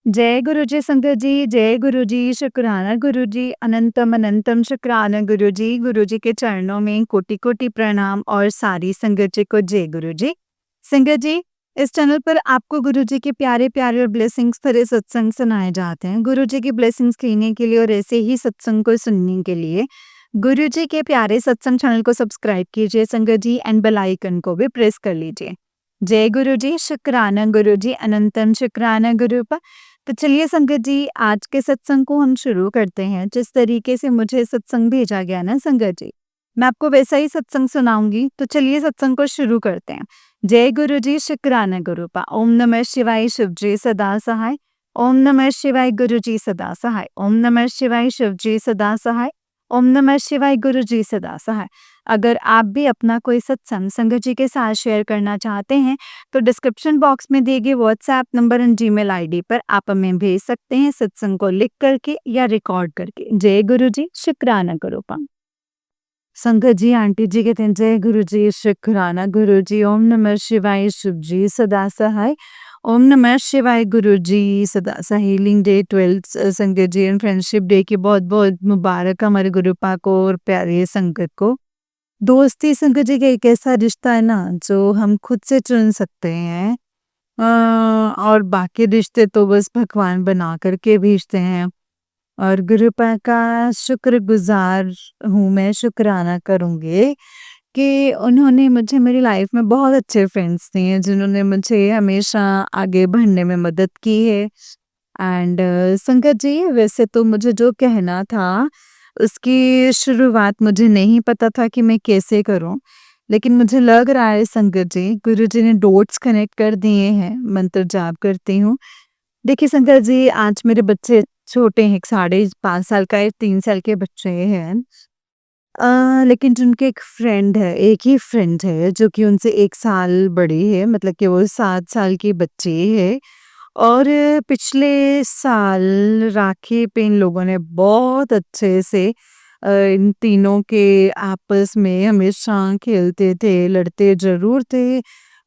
जय गुरु जी संगत जी, जय गुरु जी, शुक्राना गुरु जी, अनंतम अनंतम शुक्राना गुरु जी। गुरु जी के चरणों में कोटि-कोटि प्रणाम और सारी संगत जी को जय गुरु जी। संगत जी, इस चैनल पर आपको गुरु जी के प्यारे-प्यारे और ब्लेसिंग्स भरे सत्संग सुनाए जाते हैं। गुरु जी की ब्लेसिंग्स लेने के लिए और ऐसे ही सत्संग को सुनने के लिए गुरु जी के प्यारे सत्संग चैनल को सब्सक्राइब कीजिए संगत जी एंड बेल आइकन को भी प्रेस कर लीजिए। जय गुरु जी, शुक्राना गुरु जी, अनंतम शुक्राना गुरु। तो चलिए संगत जी, आज के सत्संग को हम शुरू करते हैं। जिस तरीके से मुझे सत्संग भेजा गया ना संगत जी, मैं आपको वैसा ही सत्संग सुनाऊंगी। तो चलिए सत्संग को शुरू करते हैं। जय गुरु जी, शुक्राना गुरु पा। ओम नमः शिवाय, शिव जी सदा सहाय। ओम नमः शिवाय, गुरु जी सदा सहाय। ओम नमः शिवाय, शिव जी सदा सहाय। ओम नमः शिवाय, गुरु जी सदा सहाय। अगर आप भी अपना कोई सत्संग संगत जी के साथ शेयर करना चाहते हैं तो डिस्क्रिप्शन बॉक्स में दिए गए व्हाट्सएप नंबर और जीमेल आईडी पर आप हमें भेज सकते हैं सत्संग को लिख करके या रिकॉर्ड करके। जय गुरु जी, शुक्राना गुरु पा। संगत जी आंटी जी कहते हैं जय गुरु जी, शुक्राना गुरु जी। ओम नमः शिवाय, शिव जी सदा सहाय। ओम नमः शिवाय, गुरु जी सदा सहाय। हीलिंग डे 12 संगत जी एंड फ्रेंडशिप डे की बहुत बहुत मुबारक हमारे गुरु पा को और प्यारे संगत को। दोस्ती संगत जी का एक ऐसा रिश्ता है ना जो हम खुद से चुन सकते हैं। और बाकी रिश्ते तो बस भगवान बना करके भेजते हैं। और गुरु पा का शुक्रगुजार हूँ मैं, शुक्राना करूँगी कि उन्होंने मुझे मेरी लाइफ में बहुत अच्छे फ्रेंड्स दिए हैं जिन्होंने मुझे हमेशा आगे बढ़ने में मदद की है। एंड संगत जी, वैसे तो मुझे जो कहना था उसकी शुरुआत मुझे नहीं पता था कि मैं कैसे करूं, लेकिन मुझे लग रहा है संगत जी गुरु जी ने डॉट्स कनेक्ट कर दिए हैं। मंत्र जाप करती हूँ। देखिए संगत जी, आज मेरे बच्चे छोटे हैं, एक 5.5 साल का है, 3 साल के बच्चे हैं। लेकिन जिनके एक ही फ्रेंड है जो कि उनसे 1 साल बड़ी है, मतलब कि वो 7 साल की बच्ची है। और पिछले साल राखी पे इन लोगों ने बहुत अच्छे से इन तीनों के आपस में हमेशा खेलते थे, लड़ते ज़रूर थे,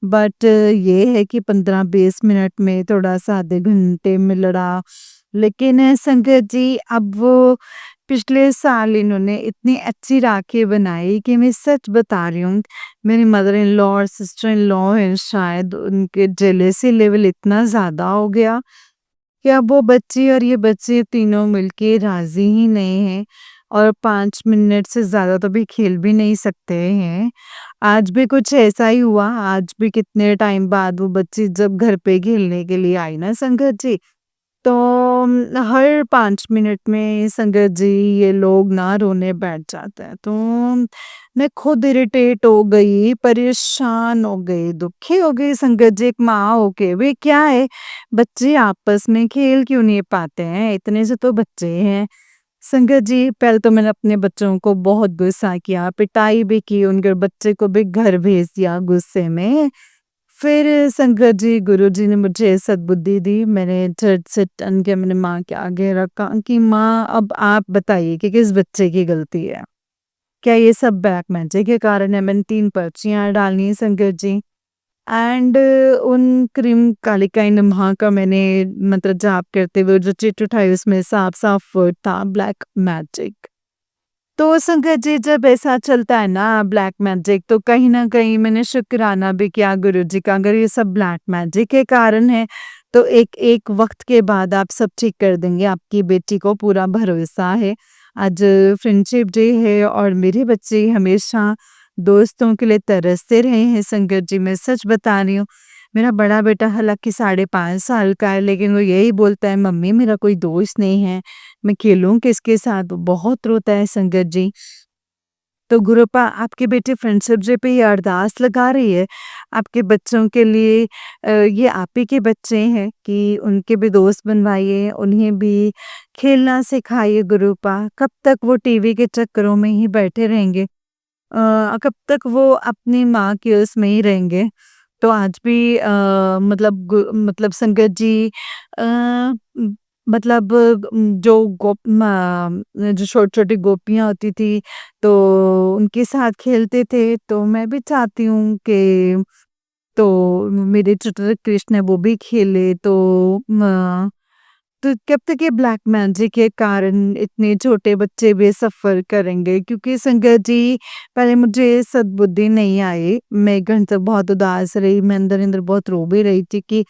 बट ये है कि 15-20 मिनट में थोड़ा-सा आधे घंटे में लड़ा। लेकिन संगत जी, अब वो पिछले साल इन्होंने इतनी अच्छी राखी बनाई कि मैं सच बता रही हूँ, मेरी मदर इन लॉ और सिस्टर इन लॉ हैं, शायद उनके जेलेसी लेवल इतना ज़्यादा हो गया कि अब वो बच्ची और ये बच्चे तीनों मिलके राज़ी ही नहीं हैं और 5 मिनट से ज़्यादा तो भी खेल भी नहीं सकते हैं। आज भी कुछ ऐसा ही हुआ, आज भी कितने टाइम बाद वो बच्ची जब घर पे खेलने के लिए आई ना संगत जी, तो हर 5 मिनट में संगत जी ये लोग ना रोने बैठ जाते हैं। तो मैं खुद इरिटेट हो गई, परेशान हो गई, दुखी हो गई संगत जी एक माँ होके। वे क्या है, बच्चे आपस में खेल क्यों नहीं पाते हैं? इतने से तो बच्चे हैं। संगत जी, पहले तो मैंने अपने बच्चों को बहुत गुस्सा किया, पिटाई भी की, उनके बच्चे को भी घर भेज दिया गुस्से में। फिर संगत जी, गुरुजी ने मुझे सद्बुद्धि दी। मैंने झट से टन के मैंने माँ के आगे रखा कि माँ, अब आप बताइए कि किस बच्चे की गलती है? क्या ये सब ब्लैक मैजिक के कारण है? मैंने 3 पर्चियाँ डाली संगत जी। एंड उन क्रीम कालिकाई नमः का मैंने मंत्र जाप करते हुए जो चिट उठाई उसमें साफ-साफ वर्ड था ब्लैक मैजिक। तो संगत जी, जब ऐसा चलता है ना ब्लैक मैजिक, तो कहीं न कहीं मैंने शुक्राना भी किया गुरुजी का, अगर ये सब ब्लैक मैजिक के कारण है, तो एक एक वक़्त के बाद आप सब ठीक कर देंगे, आपकी बेटी को पूरा भरोसा है। आज फ्रेंडशिप डे है और मेरे बच्चे हमेशा दोस्तों के लिए तरसते रहे हैं संगत जी, मैं सच बता रही हूँ। मेरा बड़ा बेटा हालाँकि 5.5 साल का है, लेकिन वो यही बोलता है, मम्मी मेरा कोई दोस्त नहीं है, मैं खेलूँ किसके साथ? बहुत रोता है संगत जी। तो गुरुपा आपके बेटे फ्रेंडशिप डे पे ये अरदास लगा रही है, आपके बच्चों के लिए। ये आप ही के बच्चे हैं कि उनके भी दोस्त बनवाइए, उन्हें भी खेलना सिखाइए गुरुपा। कब तक वो टीवी के चक्करों में ही बैठे रहेंगे? कब तक वो अपनी माँ के उसमें ही रहेंगे? तो आज भी मतलब संगत जी, अ, उम, मतलब जो जो छोटी-छोटी गोपियाँ होती थी, तो उनके साथ खेलते थे, तो मैं भी चाहती हूँ कि तो मेरे छोटे कृष्ण है वो भी खेले, तो तो कब तक ये ब्लैक मैजिक के कारण इतने छोटे बच्चे भी सफ़र करेंगे? क्योंकि संगत जी, पहले मुझे सद्बुद्धि नहीं आई। मैं एक घंटे बहुत उदास रही, मैं अंदर-अंदर बहुत रो भी रही थी कि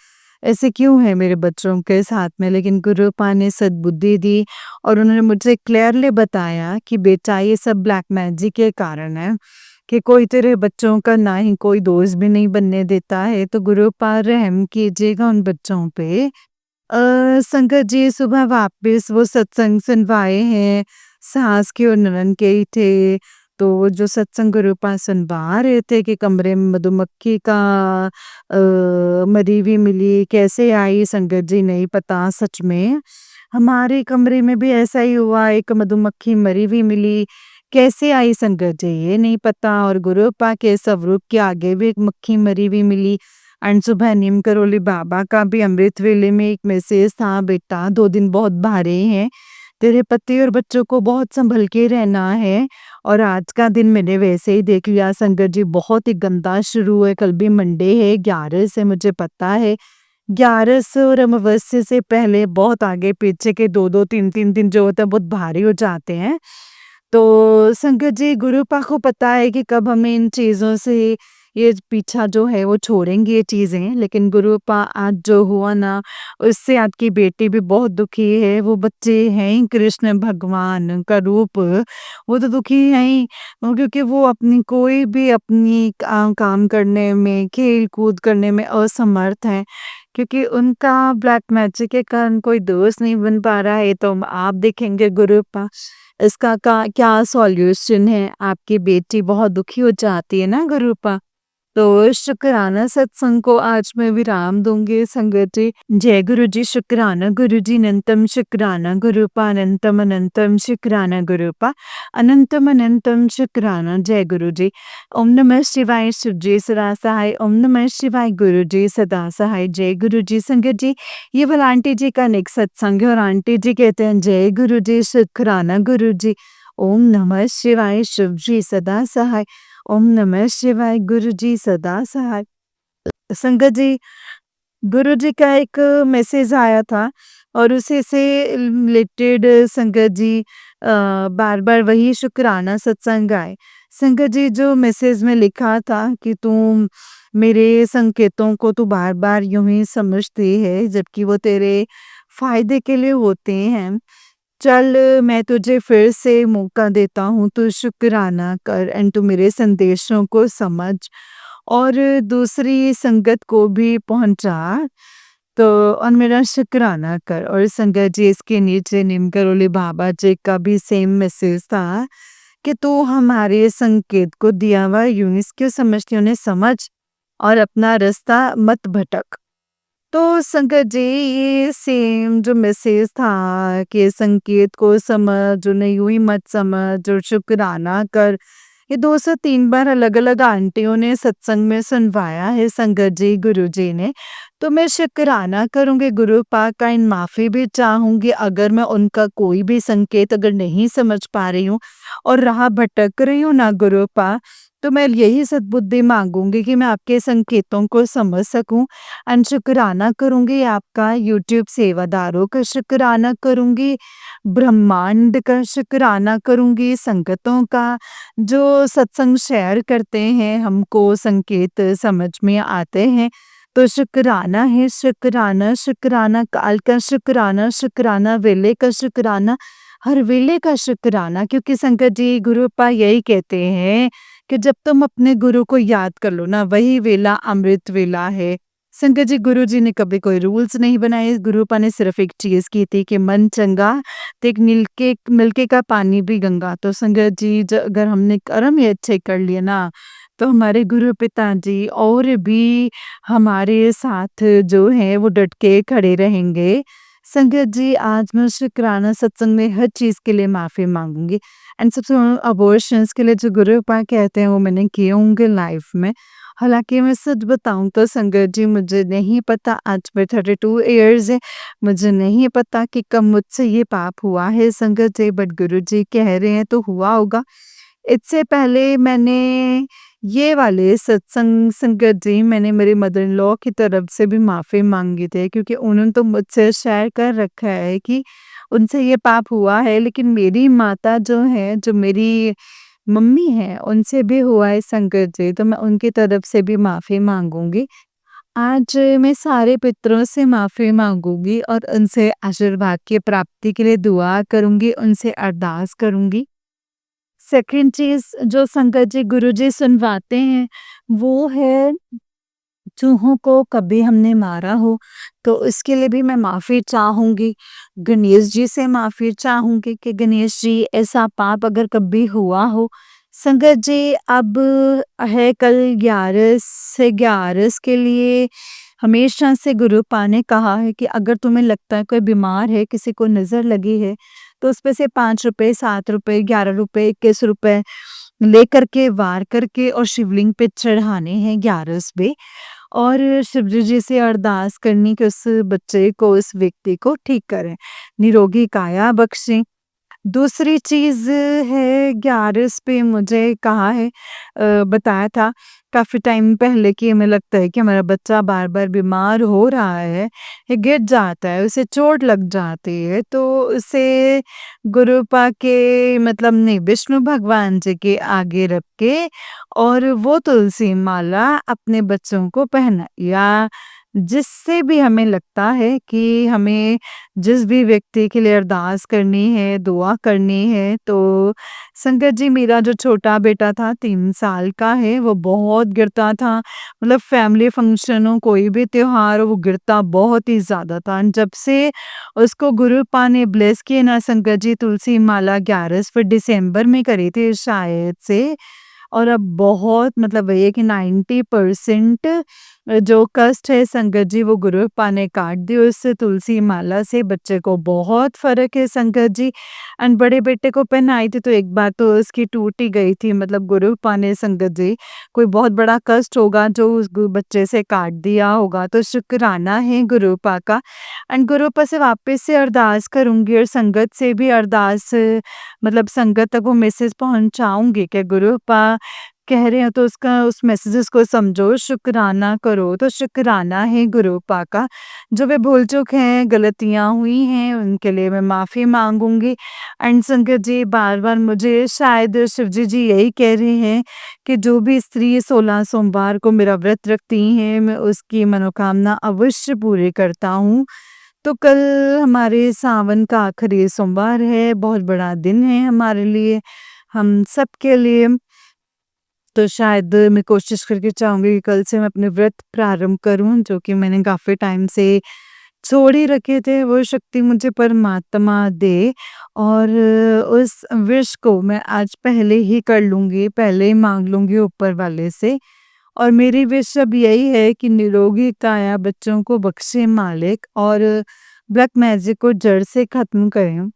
ऐसे क्यों है मेरे बच्चों के साथ में? लेकिन गुरुपा ने सद्बुद्धि दी और उन्होंने मुझे क्लियरली बताया कि बेटा ये सब ब्लैक मैजिक के कारण है, कि कोई तेरे बच्चों का ना ही कोई दोस्त भी नहीं बनने देता है, तो गुरुपा रहम कीजिएगा उन बच्चों पे। संगत जी सुबह वापस वो सत्संग सुनवाए हैं, सास के और ननद के ही थे। तो वो जो सत्संग गुरुपा सुनवा रहे थे कि कमरे में मधुमक्खी का मरी हुई मिली, कैसे आई संगत जी नहीं पता सच में। हमारे कमरे में भी ऐसा ही हुआ, एक मधुमक्खी मरी हुई मिली, कैसे आई संगत जी ये नहीं पता। और गुरुपा के स्वरूप के आगे भी एक मक्खी मरी हुई मिली। एंड सुबह नीम करोली बाबा का भी अमृत वेले में एक मैसेज था, बेटा 2 दिन बहुत भारे हैं, तेरे पति और बच्चों को बहुत संभल के रहना है। और आज का दिन मैंने वैसे ही देख लिया संगत जी, बहुत ही गंदा शुरू है। कल भी मंडे है, 11 है मुझे पता है। 11 और अमावस्या से पहले बहुत आगे पीछे के 2-2 3-3 दिन जो होते हैं बहुत भारी हो जाते हैं। तो संगत जी गुरुपा को पता है कि कब हमें इन चीज़ों से ये पीछा जो है वो छोड़ेंगी ये चीज़ें। लेकिन गुरुपा आज जो हुआ ना, उससे आपकी बेटी भी बहुत दुखी है। वो बच्चे हैं ही कृष्ण भगवान का रूप, वो तो दुखी हैं ही। क्योंकि वो अपनी कोई भी अपनी काम करने में, खेल-कूद करने में असमर्थ हैं। क्योंकि उनका ब्लैक मैजिक के कारण कोई दोस्त नहीं बन पा रहा है, तो आप देखेंगे गुरुपा इसका का क्या सॉल्यूशन है? आपकी बेटी बहुत दुखी हो जाती है ना गुरुपा। तो शुक्राना सत्संग को आज मैं विराम दूँगी संगत जी। जय गुरु जी, शुक्राना गुरु जी, अनंतम शुक्राना गुरुपा, अनंतम अनंतम शुक्राना गुरुपा, अनंतम अनंतम शुक्राना। जय गुरु जी। ओम नमः शिवाय, शिव जी सदा सहाय। ओम नमः शिवाय, गुरु जी सदा सहाय। जय गुरु जी। संगत जी, ये वाला आंटी जी का नेक्स्ट सत्संग है और आंटी जी कहते हैं जय गुरु जी, शुक्राना गुरु जी। ओम नमः शिवाय, शिव जी सदा सहाय। ओम नमः शिवाय, गुरु जी सदा सहाय। संगत जी, गुरु जी का एक मैसेज आया था और उसी से रिलेटेड संगत जी बार-बार वही शुक्राना सत्संग गाए। संगत जी, जो मैसेज में लिखा था कि तुम मेरे संकेतों को तू बार-बार यूँ ही समझती है, जबकि वो तेरे फ़ायदे के लिए होते हैं। चल मैं तुझे फिर से मौका देता हूँ, तू शुक्राना कर एंड तू मेरे संदेशों को समझ और दूसरी संगत को भी पहुँचा। तो और मेरा शुक्राना कर। और संगत जी, इसके नीचे नीम करोली बाबा जी का भी सेम मैसेज था कि तू हमारे संकेत को दिया हुआ यूनिस क्यों समझती, उन्हें समझ और अपना रास्ता मत भटक। तो संगत जी, ये सेम जो मैसेज था कि संकेत को समझ, उन्हें यूं ही मत समझ और शुक्राना कर, ये 2 से 3 बार अलग-अलग आंटियों ने सत्संग में सुनवाया है संगत जी गुरुजी ने। तो मैं शुक्राना करूँगी गुरु पाक का, इन माफ़ी भी चाहूँगी अगर मैं उनका कोई भी संकेत अगर नहीं समझ पा रही हूँ और राह भटक रही हूँ ना गुरु पाक, तो मैं यही सद्बुद्धि माँगूँगी कि मैं आपके संकेतों को समझ सकूँ। एंड शुक्राना करूँगी आपका, यूट्यूब सेवादारों का शुक्राना करूँगी, ब्रह्मांड का शुक्राना करूँगी, संगतों का जो सत्संग शेयर करते हैं, हमको संकेत समझ में आते हैं। तो शुक्राना है, शुक्राना, शुक्राना काल का शुक्राना, शुक्राना वेले का शुक्राना, हर वेले का शुक्राना। क्योंकि संगत जी गुरुपा यही कहते हैं कि जब तुम अपने गुरु को याद कर लो ना, वही वेला अमृत वेला है। संगत जी, गुरु जी ने कभी कोई रूल्स नहीं बनाए, गुरुपा ने सिर्फ एक चीज़ की थी कि मन चंगा तो एक मिलके का पानी भी गंगा। तो संगत जी, अगर हमने कर्म ही अच्छे कर लिए ना, तो हमारे गुरु पिताजी और भी हमारे साथ जो है वो डट के खड़े रहेंगे। संगत जी, आज मैं शुक्राना सत्संग में हर चीज़ के लिए माफ़ी माँगूँगी एंड सबसे अबॉर्शंस के लिए जो गुरुपा कहते हैं वो मैंने किए होंगे लाइफ में। हालाँकि मैं सच बताऊँ तो संगत जी, मुझे नहीं पता, आज मैं 32 इयर्स है, मुझे नहीं पता कि कब मुझसे ये पाप हुआ है संगत जी, बट गुरुजी कह रहे हैं तो हुआ होगा। इससे पहले मैंने ये वाले सत्संग संगत जी मैंने मेरे मदर इन लॉ की तरफ से भी माफ़ी माँगी थी, क्योंकि उन्होंने तो मुझसे शेयर कर रखा है कि उनसे ये पाप हुआ है, लेकिन मेरी माता जो है, जो मेरी मम्मी हैं, उनसे भी हुआ है संकट जी, तो मैं उनकी तरफ से भी माफ़ी माँगूँगी। आज मैं सारे पितरों से माफ़ी माँगूँगी और उनसे आशीर्वाद की प्राप्ति के लिए दुआ करूँगी, उनसे अरदास करूँगी। सेकंड चीज़ जो संगत जी गुरुजी सुनवाते हैं, वो है चूहों को कभी हमने मारा हो, तो उसके लिए भी मैं माफ़ी चाहूँगी। गणेश जी से माफ़ी चाहूँगी कि गणेश जी, ऐसा पाप अगर कभी हुआ हो, संगत जी अब है कल 11 से 11 के लिए हमेशा से गुरुपा ने कहा है कि अगर तुम्हें लगता है कोई बीमार है, किसी को नज़र लगी है, तो उसपे से ₹5, ₹7, ₹11, ₹21 लेकर के वार करके और शिवलिंग पे चढ़ाने हैं 11 पे, और शिवजी जी से अरदास करनी कि उस बच्चे को, उस व्यक्ति को ठीक करें, निरोगी काया बख्शें। दूसरी चीज़ है, 11 पे मुझे कहा है, बताया था काफ़ी टाइम पहले कि हमें लगता है कि हमारा बच्चा बार-बार बीमार हो रहा है, या गिर जाता है, उसे चोट लग जाती है, तो उसे गुरुपा के मतलब नहीं, विष्णु भगवान जी के आगे रख के और वो तुलसी माला अपने बच्चों को पहना, या जिससे भी हमें लगता है कि हमें जिस भी व्यक्ति के लिए अरदास करनी है, दुआ करनी है, तो संगत जी मेरा जो छोटा बेटा था 3 साल का है, वो बहुत गिरता था। मतलब फैमिली फंक्शन हो, कोई भी त्योहार हो, वो गिरता बहुत ही ज़्यादा था। जब से उसको गुरुपा ने ब्लेस किए ना संगत जी, तुलसी माला 11 फिर दिसंबर में करी थी शायद से, और अब बहुत मतलब वही है कि 90% जो कष्ट है संगत जी, वो गुरुपा ने काट दी उस तुलसी माला से। बच्चे को बहुत फ़र्क है संगत जी। एंड बड़े बेटे को पहनाई थी तो एक बार तो उसकी टूट ही गई थी, मतलब गुरुपा ने संगत जी कोई बहुत बड़ा कष्ट होगा जो उस बच्चे से काट दिया होगा, तो शुक्राना है गुरुपा का। एंड गुरुपा से वापस से अरदास करूँगी और संगत से भी अरदास, मतलब संगत तक वो मैसेज पहुँचाऊँगी कि गुरुपा कह रहे हैं तो उसका, उस मैसेजेस को समझो, शुक्राना करो, तो शुक्राना है गुरुपा का। जो भी भूल-चूक हैं, गलतियाँ हुई हैं, उनके लिए मैं माफ़ी माँगूँगी। एंड संगत जी बार-बार मुझे शायद शिवजी जी यही कह रहे हैं कि जो भी स्त्री 16 सोमवार को मेरा व्रत रखती हैं, मैं उसकी मनोकामना अवश्य पूरी करता हूँ। तो कल हमारे सावन का आखिरी सोमवार है, बहुत बड़ा दिन है हमारे लिए, हम सबके लिए। तो शायद मैं कोशिश करके चाहूँगी कि कल से मैं अपने व्रत प्रारंभ करूँ, जो कि मैंने काफ़ी टाइम से छोड़ ही रखे थे। वो शक्ति मुझे परमात्मा दे और उस विश को मैं आज पहले ही कर लूँगी, पहले ही माँग लूँगी ऊपर वाले से। और मेरी विश अब यही है कि निरोगी काया बच्चों को बख्शे मालिक, और ब्लैक मैजिक को जड़ से ख़त्म करें।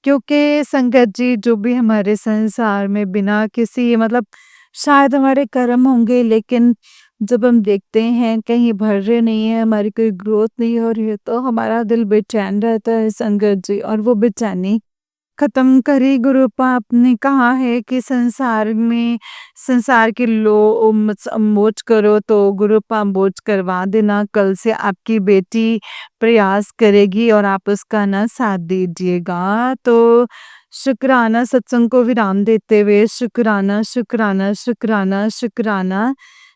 क्योंकि संगत जी जो भी हमारे संसार में बिना किसी मतलब, शायद हमारे कर्म होंगे, लेकिन जब हम देखते हैं कहीं भर रहे नहीं है, हमारी कोई ग्रोथ नहीं हो रही है, तो हमारा दिल बेचैन रहता है संगत जी, और वो बेचैनी खत्म करी गुरुपा आपने कहा है कि संसार में, संसार के लो मोच करो, तो गुरुपा मोच करवा देना। कल से आपकी बेटी प्रयास करेगी और आप उसका ना साथ दीजिएगा। तो शुक्राना, सत्संग को विराम देते हुए शुक्राना, शुक्राना, शुक्राना, शुक्राना।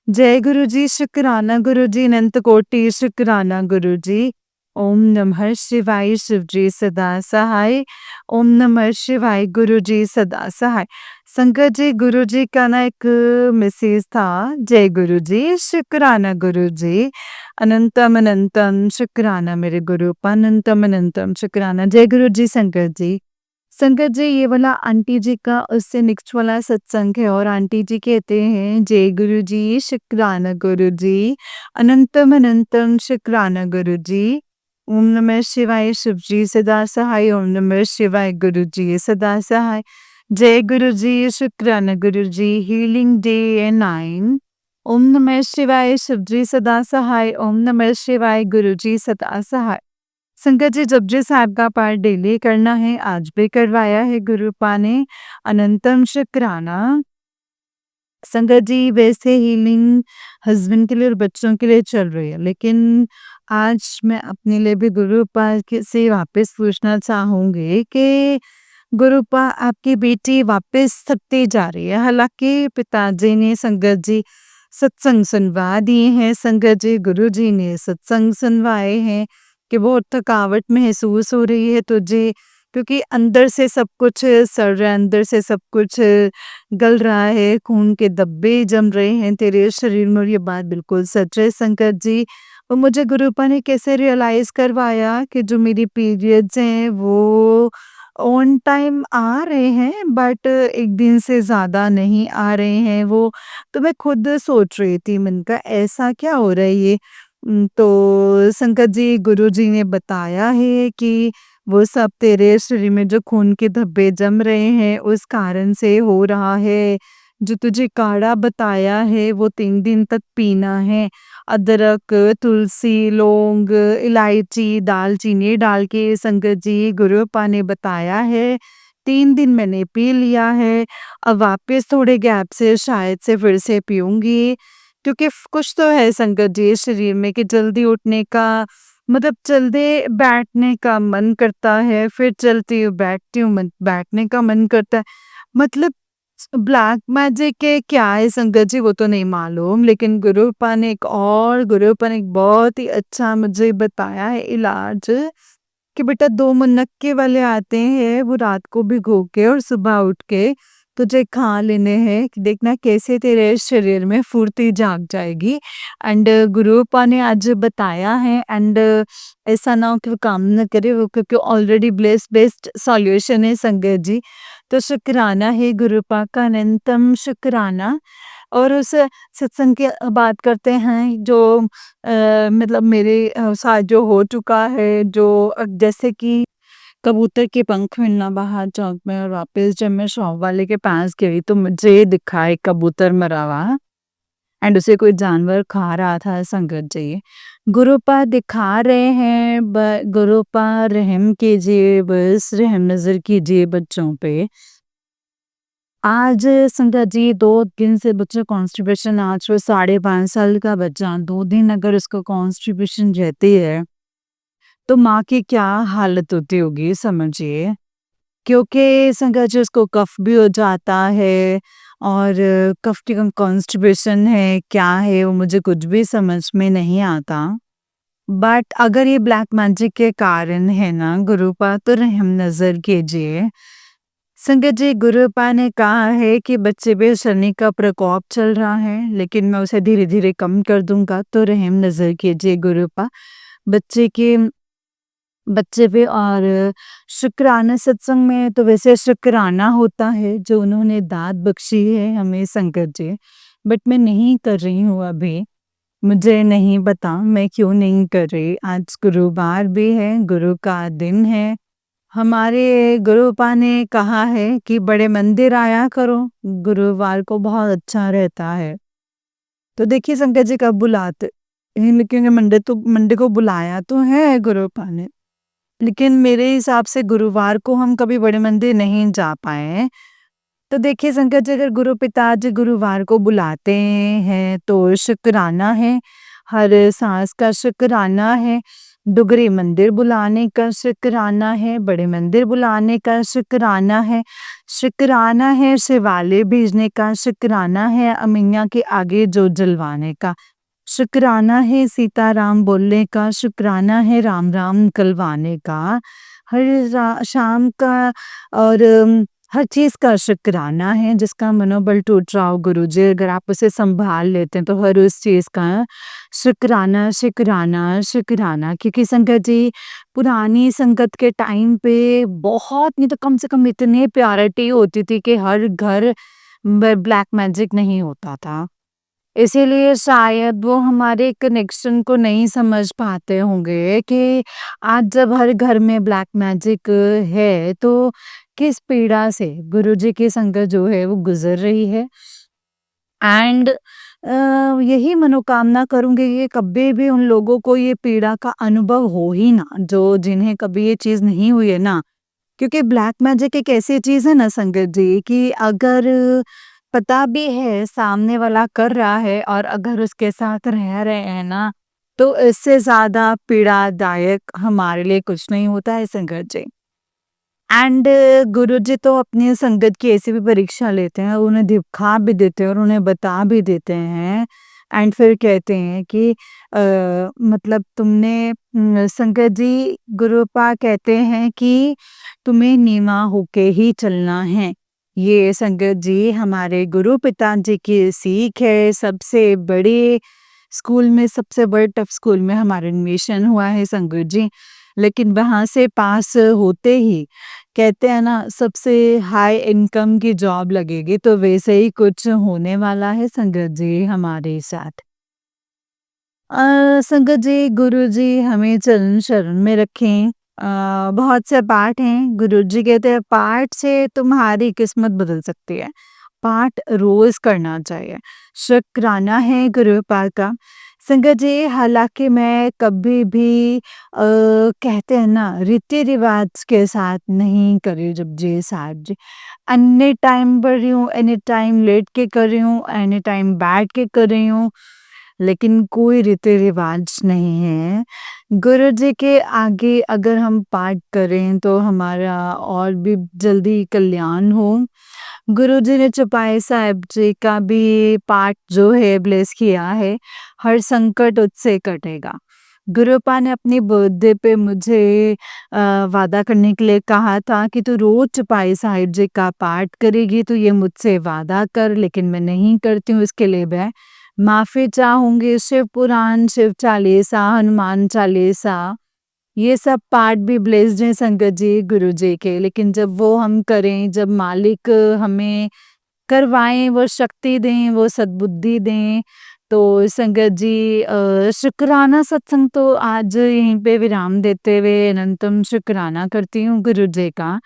जय गुरु जी, शुक्राना गुरु जी, अनंत कोटि शुक्राना गुरु जी। ओम नमः शिवाय, शिव जी सदा सहाय। ओम नमः शिवाय, गुरु जी सदा सहाय। संगत जी गुरु जी का ना एक मैसेज था, जय गुरु जी, शुक्राना गुरु जी, अनंतम अनंतम शुक्राना मेरे गुरु पा, अनंतम अनंतम शुक्राना। जय गुरु जी संगत जी। संगत जी ये वाला आंटी जी का उससे नेक्स्ट वाला सत्संग है, और आंटी जी कहते हैं, जय गुरु जी, शुक्राना गुरु जी, अनंतम अनंतम शुक्राना गुरु जी। ओम नमः शिवाय, शिव जी सदा सहाय। ओम नमः शिवाय, गुरु जी सदा सहाय। जय गुरु जी, शुक्राना गुरु जी, हीलिंग डे एंड 9। ओम नमः शिवाय, शिव जी सदा सहाय। ओम नमः शिवाय, गुरु जी सदा सहाय। संगत जी जपजी साहब का पाठ डेली करना है, आज भी करवाया है गुरुपा ने। अनंतम शुक्राना। संगत जी वैसे हीलिंग हस्बैंड के लिए और बच्चों के लिए चल रही है, लेकिन आज मैं अपने लिए भी गुरु पाल के से वापस पूछना चाहूँगी कि गुरुपा आपकी बेटी वापस थकती जा रही है। हालाँकि पिताजी ने संगत जी सत्संग सुनवा दिए हैं, संगत जी गुरुजी ने सत्संग सुनवाए हैं कि बहुत थकावट महसूस हो रही है तुझे, क्योंकि अंदर से सब कुछ सड़ रहा है, अंदर से सब कुछ गल रहा है, खून के धब्बे जम रहे हैं तेरे शरीर में, और ये बात बिल्कुल सच है संगत जी। और मुझे गुरुपा ने कैसे रियलाइज़ करवाया कि जो मेरी पीरियड्स हैं वो ऑन टाइम आ रहे हैं, बट 1 दिन से ज़्यादा नहीं आ रहे हैं वो। तो मैं खुद सोच रही थी, मैंने कहा ऐसा क्या हो रहा है ये? तो संगत जी गुरुजी ने बताया है कि वो सब तेरे शरीर में जो खून के धब्बे जम रहे हैं उस कारण से हो रहा है। जो तुझे काढ़ा बताया है वो 3 दिन तक पीना है। अदरक, तुलसी, लौंग, इलायची, दालचीनी डाल के संगत जी गुरुपा ने बताया है। 3 दिन मैंने पी लिया है, अब वापस थोड़े गैप से शायद से फिर से पीऊँगी। क्योंकि कुछ तो है संगत जी शरीर में कि जल्दी उठने का, मतलब जल्दी बैठने का मन करता है, फिर चलती हूँ, बैठती हूँ, मन बैठने का मन करता है। मतलब ब्लैक मैजिक है क्या है संगत जी वो तो नहीं मालूम, लेकिन गुरुपा ने एक बहुत ही अच्छा मुझे बताया है इलाज कि बेटा 2 मुनक्के वाले आते हैं, वो रात को भिगो के और सुबह उठ के तुझे खा लेने हैं, कि देखना कैसे तेरे शरीर में फुर्ती जाग जाएगी। एंड गुरुपा ने आज बताया है, एंड ऐसा ना हो कि वो काम ना करे वो, क्योंकि ऑलरेडी बेस्ड सॉल्यूशन है संगत जी। तो शुक्राना है गुरुपा का, अनंतम शुक्राना। और उस सत्संग की बात करते हैं जो मतलब मेरे साथ जो हो चुका है, जो जैसे कि कबूतर के पंख मिलना बाहर चौक में, और वापस जब मैं शॉप वाले के पास गई तो मुझे दिखा एक कबूतर मरा हुआ, एंड उसे कोई जानवर खा रहा था संगत जी। गुरुपा दिखा रहे हैं, गुरुपा रहम कीजिए, बस रहम नजर कीजिए बच्चों पे। आज संगत जी 2 दिन से बच्चा कॉन्स्टिपेशन, आज वो 5.5 साल का बच्चा, 2 दिन अगर उसको कॉन्स्टिपेशन रहती है, तो माँ की क्या हालत होती होगी समझिए। क्योंकि संगत जी उसको कफ भी हो जाता है, और कफ की कॉन्स्टिपेशन है, क्या है वो मुझे कुछ भी समझ में नहीं आता। बट अगर ये ब्लैक मैजिक के कारण है ना गुरुपा, तो रहम नज़र कीजिए। संगत जी गुरुपा ने कहा है कि बच्चे पे शनि का प्रकोप चल रहा है, लेकिन मैं उसे धीरे-धीरे कम कर दूँगा, तो रहम नज़र कीजिए गुरुपा बच्चे के बच्चे पे। और शुक्राना सत्संग में तो वैसे शुक्राना होता है जो उन्होंने दात बख्शी है हमें संगत जी, बट मैं नहीं कर रही हूँ अभी। मुझे नहीं पता मैं क्यों नहीं कर रही। आज गुरुवार भी है, गुरु का दिन है। हमारे गुरुपा ने कहा है कि बड़े मंदिर आया करो, गुरुवार को बहुत अच्छा रहता है। तो देखिए संगत जी कब बुलाते हैं, लेकिन मंडे को बुलाया तो है गुरुपा ने, लेकिन मेरे हिसाब से गुरुवार को हम कभी बड़े मंदिर नहीं जा पाए हैं। तो देखिए संगत जी अगर गुरु पिताजी गुरुवार को बुलाते हैं तो शुक्राना है, हर सास का शुक्राना है, डुगरी मंदिर बुलाने का शुक्राना है, बड़े मंदिर बुलाने का शुक्राना है शिवाले भेजने का, शुक्राना है अमिया के आगे जो जलवाने का, शुक्राना है सीताराम बोलने का, शुक्राना है राम राम निकलवाने का, हर शाम का, और हर चीज़ का शुक्राना है। जिसका मनोबल टूट रहा हो गुरुजी, अगर आप उसे संभाल लेते हैं तो हर उस चीज़ का शुक्राना शुक्राना शुक्राना। क्योंकि संगत जी पुरानी संगत के टाइम पे बहुत नहीं तो कम से कम इतनी प्योरिटी होती थी कि हर घर ब्लैक मैजिक नहीं होता था। इसीलिए शायद वो हमारे कनेक्शन को नहीं समझ पाते होंगे कि आज जब हर घर में ब्लैक मैजिक है, तो किस पीड़ा से गुरुजी की संगत जो है वो गुज़र रही है। एंड यही मनोकामना करूँगी कि कभी भी उन लोगों को ये पीड़ा का अनुभव हो ही ना, जो जिन्हें कभी ये चीज़ नहीं हुई है ना। क्योंकि ब्लैक मैजिक एक ऐसी चीज़ है ना संगत जी कि अगर पता भी है सामने वाला कर रहा है और अगर उसके साथ रह रहे हैं ना, तो इससे ज़्यादा पीड़ादायक हमारे लिए कुछ नहीं होता है संगत जी। एंड गुरुजी तो अपनी संगत की ऐसी भी परीक्षा लेते हैं, उन्हें दिखा भी देते हैं और उन्हें बता भी देते हैं एंड फिर कहते हैं कि मतलब तुमने संगत जी गुरुपा कहते हैं कि तुम्हें नीवा होके ही चलना है। ये संगत जी हमारे गुरु पिताजी की सीख है। सबसे बड़े स्कूल में सबसे बड़े टफ स्कूल में हमारा एडमिशन हुआ है संगत जी। लेकिन वहाँ से पास होते ही कहते हैं ना सबसे हाई इनकम की जॉब लगेगी, तो वैसे ही कुछ होने वाला है संगत जी हमारे साथ। संगत जी, गुरुजी हमें चरण शरण में रखें। बहुत से पाठ हैं, गुरुजी कहते हैं पाठ से तुम्हारी किस्मत बदल सकती है। पाठ रोज करना चाहिए। शुक्राना है गुरुपा का। संगत जी, हालाँकि मैं कभी भी कहते हैं ना रीति-रिवाज के साथ नहीं कर रही हूँ जप जी साहब जी। एनी टाइम पढ़ रही हूँ, एनी टाइम लेट के कर रही हूँ, एनी टाइम बैठ के कर रही हूँ। लेकिन कोई रीति-रिवाज नहीं है। गुरु जी के आगे अगर हम पाठ करें तो हमारा और भी जल्दी कल्याण हो। गुरु जी ने चौपाई साहिब जी का भी पाठ जो है ब्लेस किया है, हर संकट उससे कटेगा। गुरुपा ने अपनी बर्थडे पे मुझे वादा करने के लिए कहा था कि तू रोज़ चौपाई साहिब जी का पाठ करेगी, तो ये मुझसे वादा कर, लेकिन मैं नहीं करती हूँ, इसके लिए मैं माफ़ी चाहूँगी। शिव पुराण, शिव चालीसा, हनुमान चालीसा, ये सब पाठ भी ब्लेस्ड हैं संगत जी गुरु जी के। लेकिन जब वो हम करें, जब मालिक हमें करवाएँ, वो शक्ति दें, वो सद्बुद्धि दें, तो संगत जी शुक्राना सत्संग तो आज यहीं पे विराम देते हुए अनंतम शुक्राना करती हूँ गुरु जी का।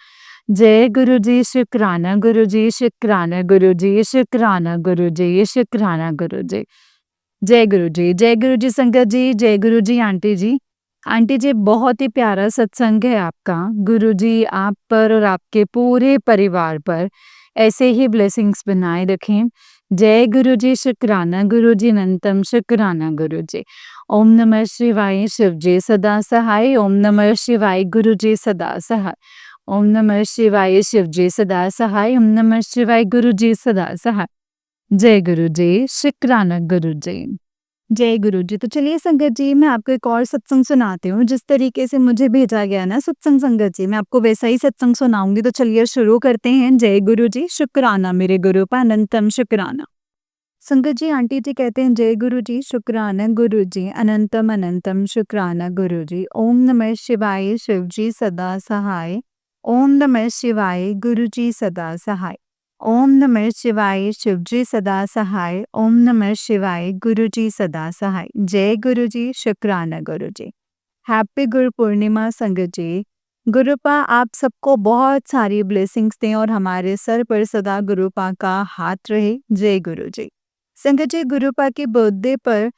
जय गुरु जी, शुक्राना गुरु जी, शुक्राना गुरु जी, शुक्राना गुरु जी, शुक्राना गुरु जी। जय गुरु जी संगत जी, जय गुरु जी आंटी जी। आंटी जी, बहुत ही प्यारा सत्संग है आपका। गुरु जी आप पर और आपके पूरे परिवार पर ऐसे ही ब्लेसिंग्स बनाए रखें। जय गुरु जी, शुक्राना गुरु जी, अनंतम शुक्राना गुरु जी। ओम नमः शिवाय, शिव जी सदा सहाय। ओम नमः शिवाय, गुरु जी सदा सहाय। ओम नमः शिवाय, शिव जी सदा सहाय। ओम नमः शिवाय, गुरु जी सदा सहाय। जय गुरु जी, शुक्राना गुरु जी। जय गुरु जी। तो चलिए संगत जी, मैं आपको एक और सत्संग सुनाती हूँ। जिस तरीके से मुझे भेजा गया ना सत्संग संगत जी, मैं आपको वैसा ही सत्संग सुनाऊँगी। तो चलिए शुरू करते हैं। जय गुरु जी, शुक्राना मेरे गुरु का अनंतम शुक्राना। संगत जी, आंटी जी कहते हैं जय गुरु जी, शुक्राना गुरु जी, अनंतम अनंतम शुक्राना गुरु जी। ओम नमः शिवाय, शिव जी सदा सहाय। ओम नमः शिवाय, गुरु जी सदा सहाय। ओम नमः शिवाय, शिव जी सदा सहाय। ओम नमः शिवाय, गुरु जी सदा सहाय। जय गुरु जी, शुक्राना गुरु जी। हैप्पी गुरु पूर्णिमा संगत जी। गुरुपा आप सबको बहुत सारी ब्लेसिंग्स दें और हमारे सर पर सदा गुरुपा का हाथ रहे। जय गुरु जी। संगत जी, गुरुपा के बर्थडे पर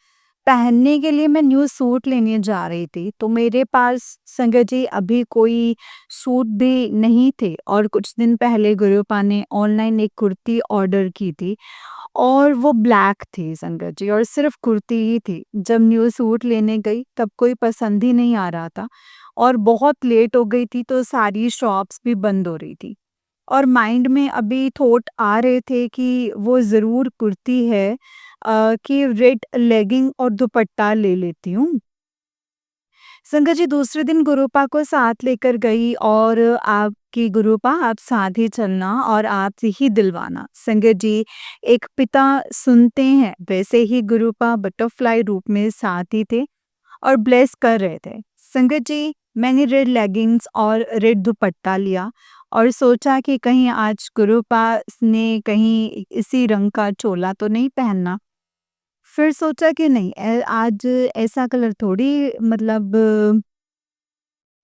पहनने के लिए मैं न्यू सूट लेने जा रही थी, तो मेरे पास संगत जी अभी कोई सूट भी नहीं थे और कुछ दिन पहले गुरुपा ने ऑनलाइन एक कुर्ती ऑर्डर की थी और वो ब्लैक थी संगत जी, और सिर्फ कुर्ती ही थी। जब न्यू सूट लेने गई तब कोई पसंद ही नहीं आ रहा था और बहुत लेट हो गई थी, तो सारी शॉप्स भी बंद हो रही थी और माइंड में अभी थॉट आ रहे थे कि वो ज़रूर कुर्ती है, कि रेड लेगिंग और दुपट्टा ले लेती हूँ। संगत जी, दूसरे दिन गुरुपा को साथ लेकर गई और आपकी गुरुपा आप साथ ही चलना और आप ही दिलवाना। संगत जी, एक पिता सुनते हैं वैसे ही गुरुपा बटरफ्लाई रूप में साथ ही थे और ब्लेस कर रहे थे। संगत जी, मैंने रेड लेगिंग्स और रेड दुपट्टा लिया और सोचा कि कहीं आज गुरुपा ने कहीं इसी रंग का चोला तो नहीं पहनना। फिर सोचा कि नहीं, आज ऐसा कलर थोड़ी मतलब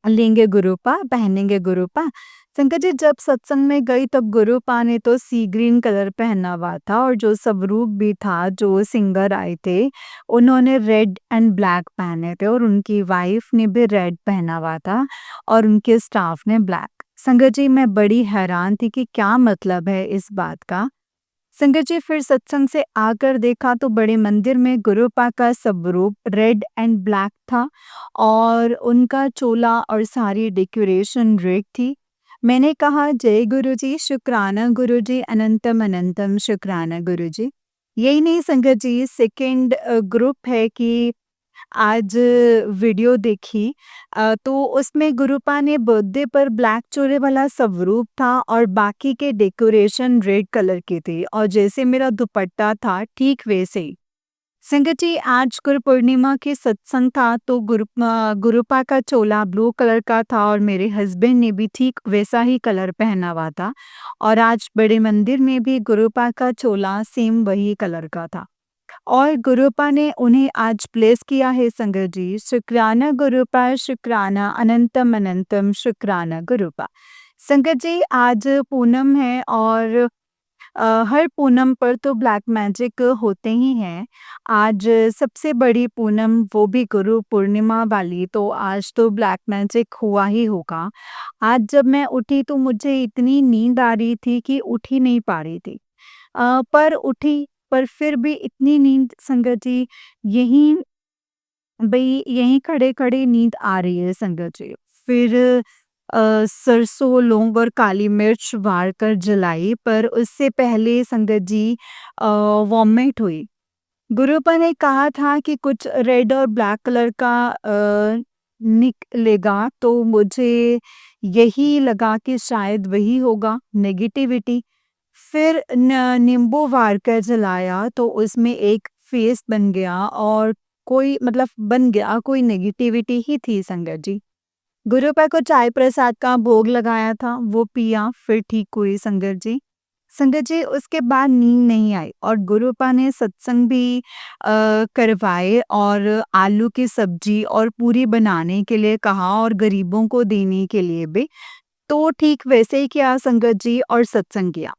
लेंगे गुरुपा, पहनेंगे गुरुपा। संगत जी, जब सत्संग में गई तब गुरुपा ने तो सी ग्रीन कलर पहना हुआ था और जो स्वरूप भी था, जो सिंगर आए थे, उन्होंने रेड एंड ब्लैक पहने थे और उनकी वाइफ ने भी रेड पहना हुआ था और उनके स्टाफ ने ब्लैक। संगत जी, मैं बड़ी हैरान थी कि क्या मतलब है इस बात का। संगत जी फिर सत्संग से आकर देखा तो बड़े मंदिर में गुरुपा का स्वरूप रेड एंड ब्लैक था और उनका चोला और सारी डेकोरेशन रेड थी। मैंने कहा जय गुरुजी, शुक्राना गुरुजी, अनंतम अनंतम शुक्राना गुरुजी। यही नहीं संगत जी, सेकंड ग्रुप है कि आज वीडियो देखी तो उसमें गुरुपा ने बर्थडे पर ब्लैक चोले वाला स्वरूप था और बाकी के डेकोरेशन रेड कलर के थे और जैसे मेरा दुपट्टा था ठीक वैसे ही। संगत जी आज गुरु पूर्णिमा के सत्संग था तो गुरुपा का चोला ब्लू कलर का था और मेरे हस्बैंड ने भी ठीक वैसा ही कलर पहना हुआ था और आज बड़े मंदिर में भी गुरुपा का चोला सेम वही कलर का था और गुरुपा ने उन्हें आज ब्लेस किया है संगत जी। शुक्राना गुरुपा, शुक्राना अनंतम अनंतम शुक्राना गुरुपा। संगत जी आज पूनम है और हर पूनम पर तो ब्लैक मैजिक होते ही हैं। आज सबसे बड़ी पूनम वो भी गुरु पूर्णिमा वाली तो आज तो ब्लैक मैजिक हुआ ही होगा। आज जब मैं उठी तो मुझे इतनी नींद आ रही थी कि उठ ही नहीं पा रही थी। पर उठी पर फिर भी इतनी नींद संगत जी यहीं भई यहीं खड़े-खड़े नींद आ रही है संगत जी। फिर सरसों, लौंग और काली मिर्च वार कर जलाई पर उससे पहले संगत जी वॉमिट हुई। गुरुपा ने कहा था कि कुछ रेड और ब्लैक कलर का निकलेगा तो मुझे यही लगा कि शायद वही होगा नेगेटिविटी। फिर नींबू वार कर जलाया तो उसमें एक फेस बन गया और कोई मतलब बन गया कोई नेगेटिविटी ही थी संगत जी। गुरुपा को चाय प्रसाद का भोग लगाया था वो पिया फिर ठीक हुई संगत जी। संगत जी उसके बाद नींद नहीं आई और गुरुपा ने सत्संग भी करवाए और आलू की सब्जी और पूरी बनाने के लिए कहा और गरीबों को देने के लिए भी। तो ठीक वैसे ही किया संगत जी और सत्संग किया।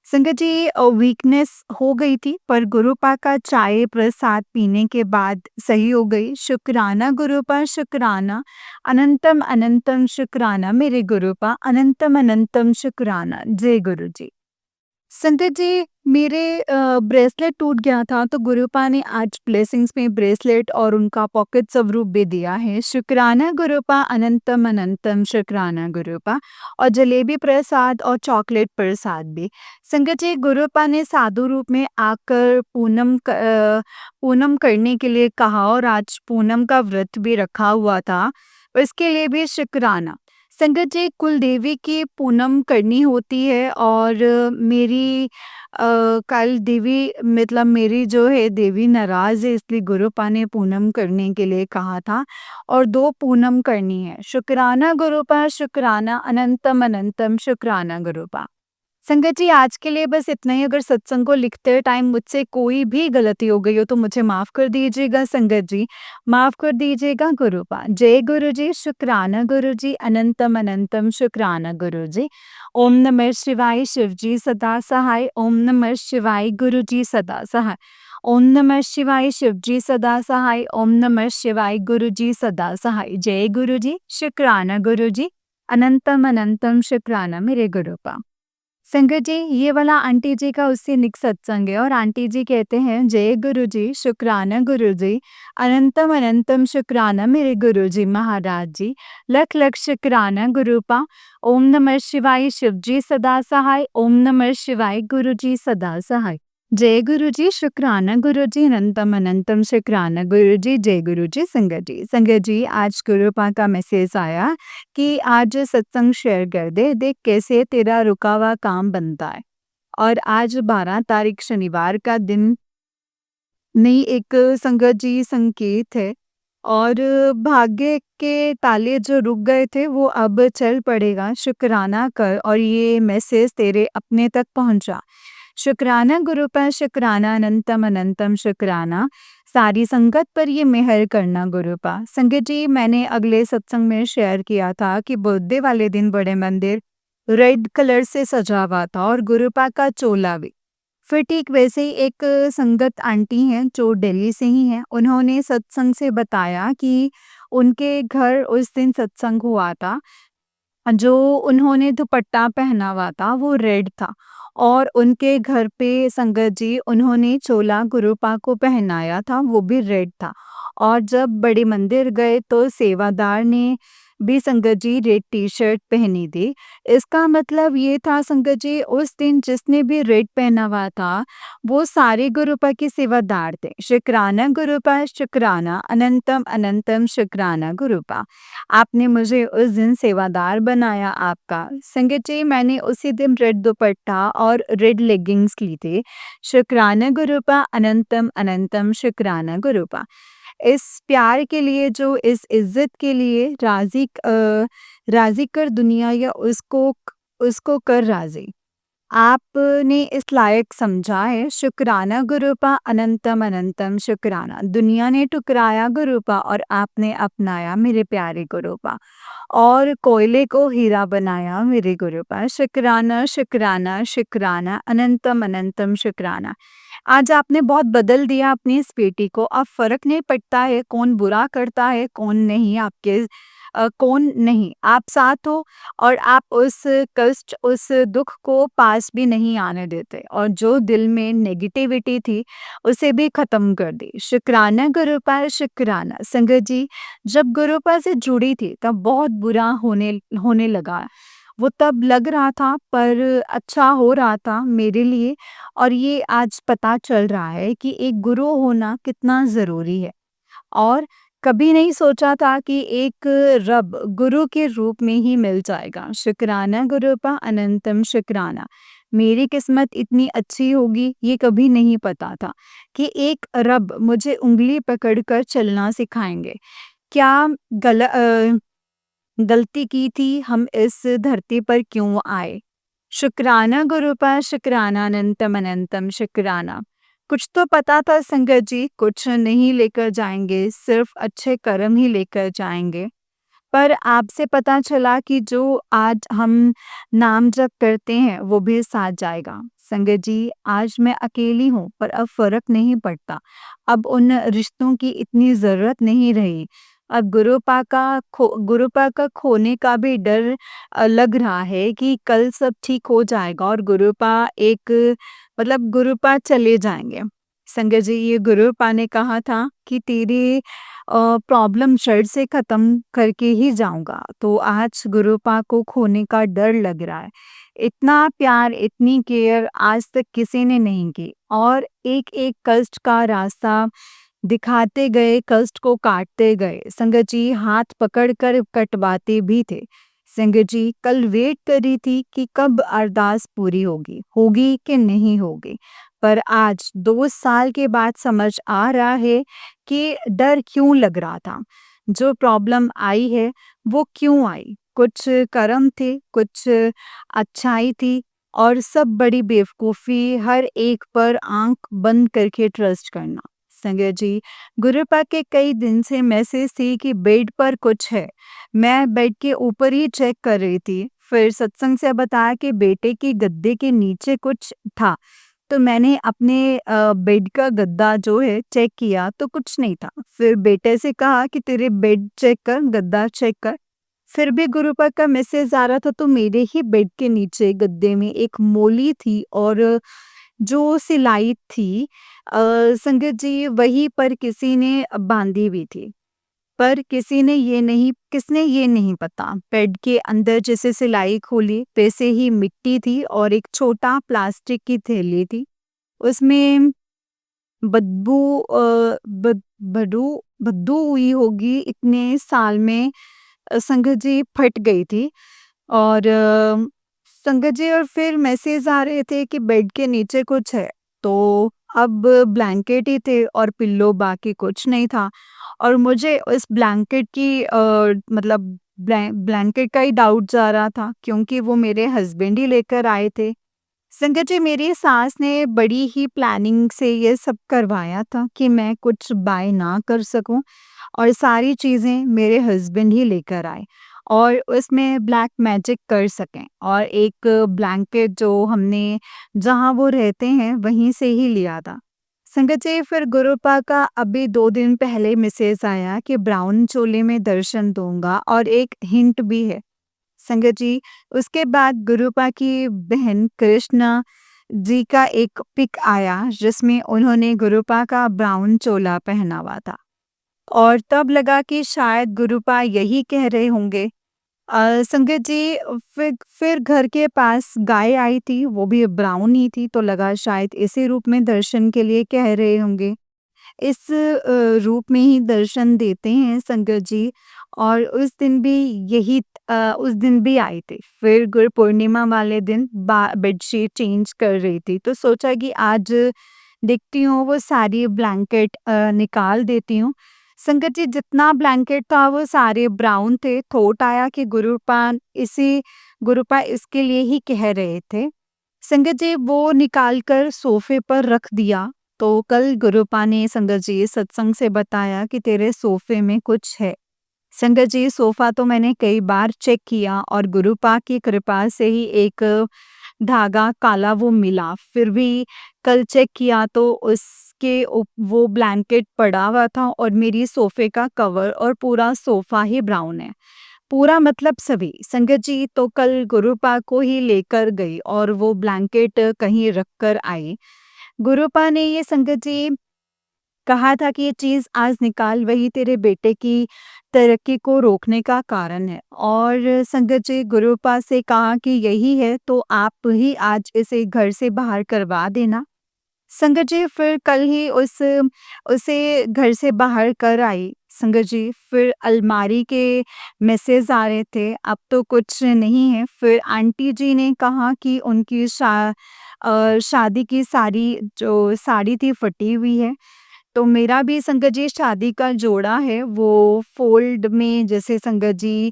संगत जी वीकनेस हो गई थी पर गुरुपा का चाय प्रसाद पीने के बाद सही हो गई। शुक्राना गुरुपा शुक्राना, अनंतम अनंतम शुक्राना मेरे गुरुपा, अनंतम अनंतम शुक्राना। जय गुरु जी। संगत जी मेरे ब्रेसलेट टूट गया था तो गुरुपा ने आज ब्लेसिंग्स में ब्रेसलेट और उनका पॉकेट स्वरूप भी दिया है। शुक्राना गुरुपा, अनंतम अनंतम शुक्राना गुरुपा और जलेबी प्रसाद और चॉकलेट प्रसाद भी। संगत जी गुरुपा ने साधु रूप में आकर पूनम करने के लिए कहा और आज पूनम का व्रत भी रखा हुआ था। इसके लिए भी शुक्राना। संगत जी कुलदेवी की पूनम करनी होती है और मेरी कल देवी मतलब मेरी जो है देवी नाराज़ है इसलिए गुरुपा ने पूनम करने के लिए कहा था और 2 पूनम करनी है। शुक्राना गुरुपा शुक्राना, अनंतम अनंतम शुक्राना गुरुपा। संगत जी आज के लिए बस इतना ही। अगर सत्संग को लिखते टाइम मुझसे कोई भी गलती हो गई हो तो मुझे माफ़ कर दीजिएगा संगत जी, माफ़ कर दीजिएगा गुरुपा। जय गुरु जी, शुक्राना गुरु जी, अनंतम अनंतम शुक्राना गुरु जी। ओम नमः शिवाय शिव जी सदा सहाय, ओम नमः शिवाय गुरु जी सदा सहाय। ओम नमः शिवाय शिव जी सदा सहाय, ओम नमः शिवाय गुरु जी सदा सहाय। जय गुरु जी, शुक्राना गुरु जी, अनंतम अनंतम शुक्राना मेरे गुरुपा। संगत जी ये वाला आंटी जी का उससे निक सत्संग है और आंटी जी कहते हैं जय गुरु जी, शुक्राना गुरु जी, अनंतम अनंतम शुक्राना मेरे गुरु जी महाराज जी, लख लख शुक्राना गुरुपा। ओम नमः शिवाय शिव जी सदा सहाय, ओम नमः शिवाय गुरु जी सदा सहाय। जय गुरु जी, शुक्राना गुरु जी, अनंतम अनंतम शुक्राना गुरु जी। जय गुरु जी। संगत जी आज गुरुपा का मैसेज आया कि आज सत्संग शेयर कर दे, देख कैसे तेरा रुका हुआ काम बनता है। और आज 12 तारीख शनिवार का दिन नई एक संगत जी संकेत है और भाग्य के ताले जो रुक गए थे वो अब चल पड़ेगा। शुक्राना कर और ये मैसेज तेरे अपने तक पहुंचा। शुक्राना गुरुपा शुक्राना, अनंतम अनंतम शुक्राना। सारी संगत पर ये मेहर करना गुरुपा। संगत जी मैंने अगले सत्संग में शेयर किया था कि बर्थडे वाले दिन बड़े मंदिर रेड कलर से सजा हुआ था और गुरुपा का चोला भी। फिर ठीक वैसे ही एक संगत आंटी हैं जो दिल्ली से ही हैं, उन्होंने सत्संग से बताया कि उनके घर उस दिन सत्संग हुआ था। जो उन्होंने दुपट्टा पहना हुआ था वो रेड था और उनके घर पे संगत जी उन्होंने चोला गुरुपा को पहनाया था, वो भी रेड था। और जब बड़े मंदिर गए तो सेवादार ने भी संगत जी रेड टी-शर्ट पहनी थी। इसका मतलब ये था संगत जी उस दिन जिसने भी रेड पहना हुआ था, वो सारे गुरुपा के सेवादार थे। शुक्राना गुरुपा, शुक्राना, अनंतम अनंतम शुक्राना गुरुपा। आपने मुझे उस दिन सेवादार बनाया आपका। संगत जी मैंने उसी दिन रेड दुपट्टा और रेड लेगिंग्स ली थी। शुक्राना गुरुपा, अनंतम अनंतम शुक्राना गुरुपा। इस प्यार के लिए जो इस इज़्ज़त के लिए राज़ी कर दुनिया या उसको उसको कर राज़ी। आपने इस लायक समझा है, शुक्राना गुरुपा, अनंतम अनंतम शुक्राना। दुनिया ने ठुकराया गुरुपा और आपने अपनाया मेरे प्यारे गुरुपा। और कोयले को हीरा बनाया मेरे गुरुपा। शुक्राना, शुक्राना, शुक्राना, अनंतम अनंतम शुक्राना। आज आपने बहुत बदल दिया अपनी इस बेटी को। अब फ़र्क नहीं पड़ता है कौन बुरा करता है, कौन नहीं आपके कौन नहीं, आप साथ हो और आप उस कष्ट, उस दुःख को पास भी नहीं आने देते और जो दिल में नेगेटिविटी थी, उसे भी ख़त्म कर दी। शुक्राना गुरुपा, शुक्राना। संगत जी, जब गुरुपा से जुड़ी थी, तब बहुत बुरा होने होने लगा। वो तब लग रहा था पर अच्छा हो रहा था मेरे लिए और ये आज पता चल रहा है कि एक गुरु होना कितना ज़रूरी है। और कभी नहीं सोचा था कि एक रब गुरु के रूप में ही मिल जाएगा। शुक्राना गुरुपा, अनंतम शुक्राना। मेरी किस्मत इतनी अच्छी होगी ये कभी नहीं पता था कि एक रब मुझे उँगली पकड़कर चलना सिखाएँगे। क्या गलती की थी हम इस धरती पर क्यों आए? शुक्राना गुरुपा, शुक्राना, अनंतम अनंतम शुक्राना। कुछ तो पता था संगत जी, कुछ नहीं लेकर जाएँगे, सिर्फ़ अच्छे कर्म ही लेकर जाएँगे। पर आपसे पता चला कि जो आज हम नाम जप करते हैं, वो भी साथ जाएगा। संगत जी, आज मैं अकेली हूँ, पर अब फ़र्क नहीं पड़ता। अब उन रिश्तों की इतनी ज़रूरत नहीं रही। अब गुरुपा का खोने का भी डर लग रहा है कि कल सब ठीक हो जाएगा और गुरुपा चले जाएँगे। संगत जी, ये गुरुपा ने कहा था कि तेरी प्रॉब्लम जड़ से ख़त्म करके ही जाऊँगा। तो आज गुरुपा को खोने का डर लग रहा है। इतना प्यार, इतनी केयर आज तक किसी ने नहीं की और एक-एक कष्ट का रास्ता दिखाते गए, कष्ट को काटते गए। संगत जी हाथ पकड़ कर कटवाते भी थे। संगत जी कल वेट कर रही थी कि कब अरदास पूरी होगी, होगी कि नहीं होगी। पर आज 2 साल के बाद समझ आ रहा है कि डर क्यों लग रहा था। जो प्रॉब्लम आई है, वो क्यों आई? कुछ कर्म थे, कुछ अच्छाई थी और सब बड़ी बेवकूफ़ी, हर एक पर आँख बंद करके ट्रस्ट करना। संगत जी, गुरुपा के कई दिन से मैसेज थी कि बेड पर कुछ है। मैं बेड के ऊपर ही चेक कर रही थी। फिर सत्संग से बताया कि बेटे के गद्दे के नीचे कुछ था। तो मैंने अपने बेड का गद्दा जो है चेक किया तो कुछ नहीं था। फिर बेटे से कहा कि तेरे बेड चेक कर, गद्दा चेक कर। फिर भी गुरुपा का मैसेज आ रहा था तो मेरे ही बेड के नीचे गद्दे में एक मोली थी और जो सिलाई थी संगत जी वहीं पर किसी ने बांधी हुई थी। पर किसने ये नहीं पता। बेड के अंदर जैसे सिलाई खोली वैसे ही मिट्टी थी और एक छोटा प्लास्टिक की थैली थी। उसमें बदबू अ, बद बदू बदबू हुई होगी इतने साल में संगत जी फट गई थी और संगत जी और फिर मैसेज आ रहे थे कि बेड के नीचे कुछ है। तो अब ब्लैंकेट ही थे और पिल्लो बाकी कुछ नहीं था और मुझे उस ब्लैंकेट की ब्लैंकेट का ही डाउट जा रहा था क्योंकि वो मेरे हस्बैंड ही लेकर आए थे। संगत जी मेरी सास ने बड़ी ही प्लानिंग से ये सब करवाया था कि मैं कुछ बाय ना कर सकूं और सारी चीज़ें मेरे हस्बैंड ही लेकर आए और उसमें ब्लैक मैजिक कर सकें और एक ब्लैंकेट जो हमने जहाँ वो रहते हैं वहीं से ही लिया था। संगत जी फिर गुरुपा का अभी 2 दिन पहले मैसेज आया कि ब्राउन चोले में दर्शन दूंगा और एक हिंट भी है। संगत जी उसके बाद गुरुपा की बहन कृष्णा जी का एक पिक आया जिसमें उन्होंने गुरुपा का ब्राउन चोला पहना हुआ था और तब लगा कि शायद गुरुपा यही कह रहे होंगे। संगत जी, फिर घर के पास गाय आई थी, वो भी ब्राउन ही थी, तो लगा शायद इसी रूप में दर्शन के लिए कह रहे होंगे। इस रूप में ही दर्शन देते हैं संगत जी। और उस दिन भी आए थे। फिर गुरु पूर्णिमा वाले दिन बेडशीट चेंज कर रही थी, तो सोचा कि आज देखती हूँ वो सारी ब्लैंकेट निकाल देती हूँ। संगत जी, जितना ब्लैंकेट था वो सारे ब्राउन थे। थॉट आया कि गुरुपा इसके लिए ही कह रहे थे। संगत जी, वो निकाल कर सोफे पर रख दिया। तो कल गुरुपा ने संगत जी सत्संग से बताया कि तेरे सोफे में कुछ है। संगत जी, सोफा तो मैंने कई बार चेक किया और गुरुपा की कृपा से ही एक धागा काला वो मिला। फिर भी कल चेक किया तो वो ब्लैंकेट पड़ा हुआ था और मेरी सोफे का कवर और पूरा सोफा ही ब्राउन है। पूरा मतलब सभी। संगत जी, तो कल गुरुपा को ही लेकर गई और वो ब्लैंकेट कहीं रख कर आई। गुरुपा ने ये संगत जी कहा था कि ये चीज़ आज निकाल, वही तेरे बेटे की तरक्की को रोकने का कारण है। और संगत जी, गुरुपा से कहा कि यही है तो आप ही आज इसे घर से बाहर करवा देना। संगत जी, फिर कल ही उसे घर से बाहर कर आई। संगत जी, फिर अलमारी के मैसेज आ रहे थे, अब तो कुछ नहीं है। फिर आंटी जी ने कहा कि उनकी शादी की साड़ी थी फटी हुई है। तो मेरा भी संगत जी शादी का जोड़ा है, वो फ़ोल्ड में जैसे संगत जी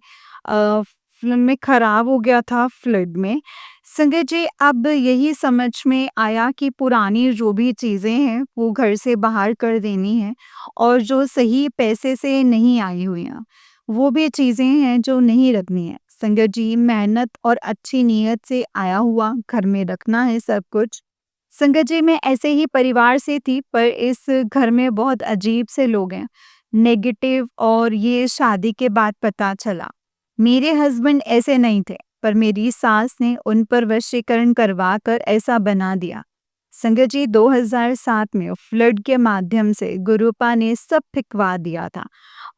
फ़िल्म में ख़राब हो गया था फ्लड में। संगत जी, अब यही समझ में आया कि पुरानी जो भी चीज़ें हैं, वो घर से बाहर कर देनी है और जो सही पैसे से नहीं आई हुई हैं, वो भी चीज़ें हैं जो नहीं रखनी है। संगत जी, मेहनत और अच्छी नीयत से आया हुआ घर में रखना है सब कुछ। संगत जी, मैं ऐसे ही परिवार से थी, पर इस घर में बहुत अजीब से लोग हैं, नेगेटिव। और ये शादी के बाद पता चला। मेरे हस्बैंड ऐसे नहीं थे, पर मेरी सास ने उन पर वशीकरण करवा कर ऐसा बना दिया। संगत जी, 2007 में फ्लड के माध्यम से गुरुपा ने सब फिकवा दिया था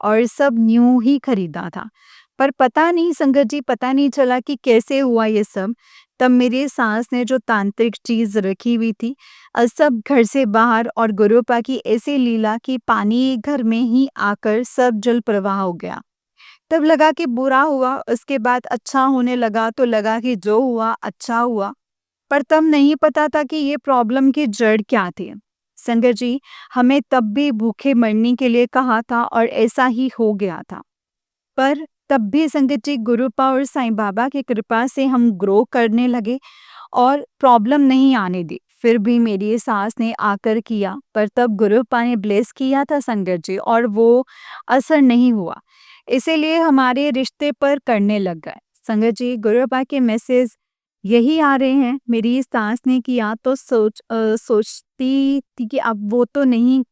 और सब न्यू ही खरीदा था। पर पता नहीं संगत जी, पता नहीं चला कि कैसे हुआ ये सब। तब मेरी सास ने जो तांत्रिक चीज रखी हुई थी, सब घर से बाहर, और गुरुपा की ऐसी लीला कि पानी घर में ही आकर सब जल प्रवाह हो गया। तब लगा कि बुरा हुआ, उसके बाद अच्छा होने लगा तो लगा कि जो हुआ अच्छा हुआ। पर तब नहीं पता था कि ये प्रॉब्लम की जड़ क्या थी। संगत जी, हमें तब भी भूखे मरने के लिए कहा था और ऐसा ही हो गया था। पर तब भी संगत जी, गुरुपा और साईं बाबा की कृपा से हम ग्रो करने लगे और प्रॉब्लम नहीं आने दी। फिर भी मेरी सास ने आकर किया, पर तब गुरुपा ने ब्लेस किया था संगत जी, और वो असर नहीं हुआ। इसीलिए हमारे रिश्ते पर करने लग गए। संगत जी, गुरुपा के मैसेज यही आ रहे हैं। मेरी सास ने किया तो सोचती थी कि अब वो तो नहीं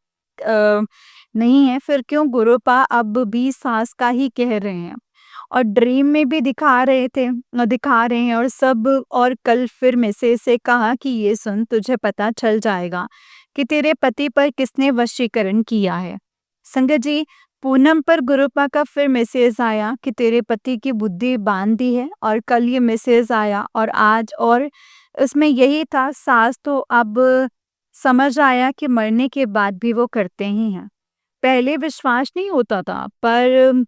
है, फिर क्यों गुरुपा अब भी सास का ही कह रहे हैं। और ड्रीम में भी दिखा रहे हैं और सब। और कल फिर मैसेज से कहा कि ये सुन, तुझे पता चल जाएगा कि तेरे पति पर किसने वशीकरण किया है। संगत जी, पूनम पर गुरुपा का फिर मैसेज आया कि तेरे पति की बुद्धि बांध दी है, और कल ये मैसेज आया और आज। और उसमें यही था, सास तो अब समझ आया कि मरने के बाद भी वो करते ही हैं। पहले विश्वास नहीं होता था, पर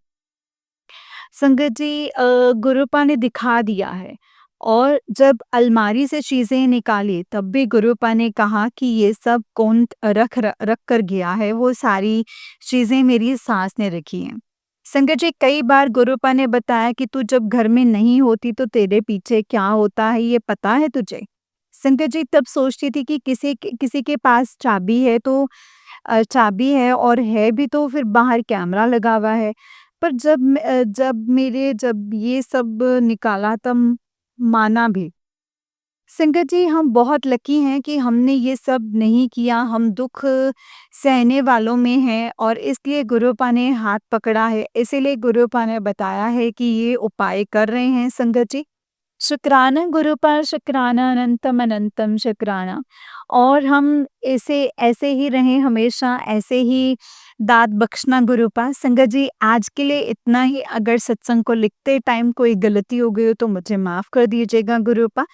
संगत जी, गुरुपा ने दिखा दिया है। और जब अलमारी से चीजें निकाली, तब भी गुरुपा ने कहा कि ये सब कौन रख कर गया है, वो सारी चीजें मेरी सास ने रखी हैं। संगत जी, कई बार गुरुपा ने बताया कि तू जब घर में नहीं होती तो तेरे पीछे क्या होता है, ये पता है तुझे। संगत जी, तब सोचती थी कि किसी के पास चाबी है तो चाबी है, और है भी तो फिर बाहर कैमरा लगा हुआ है। पर जब ये सब निकाला तब माना भी। संगत जी, हम बहुत लकी हैं कि हमने ये सब नहीं किया। हम दुख सहने वालों में हैं और इसलिए गुरुपा ने हाथ पकड़ा है। इसीलिए गुरुपा ने बताया है कि ये उपाय कर रहे हैं संगत जी। शुक्राना गुरु पर शुक्राना अनंतम अनंतम शुक्राना। और हम ऐसे ऐसे ही रहें हमेशा, ऐसे ही दात बख्शना गुरु पा। संगत जी, आज के लिए इतना ही। अगर सत्संग को लिखते टाइम कोई गलती हो गई हो तो मुझे माफ़ कर दीजिएगा गुरु पा,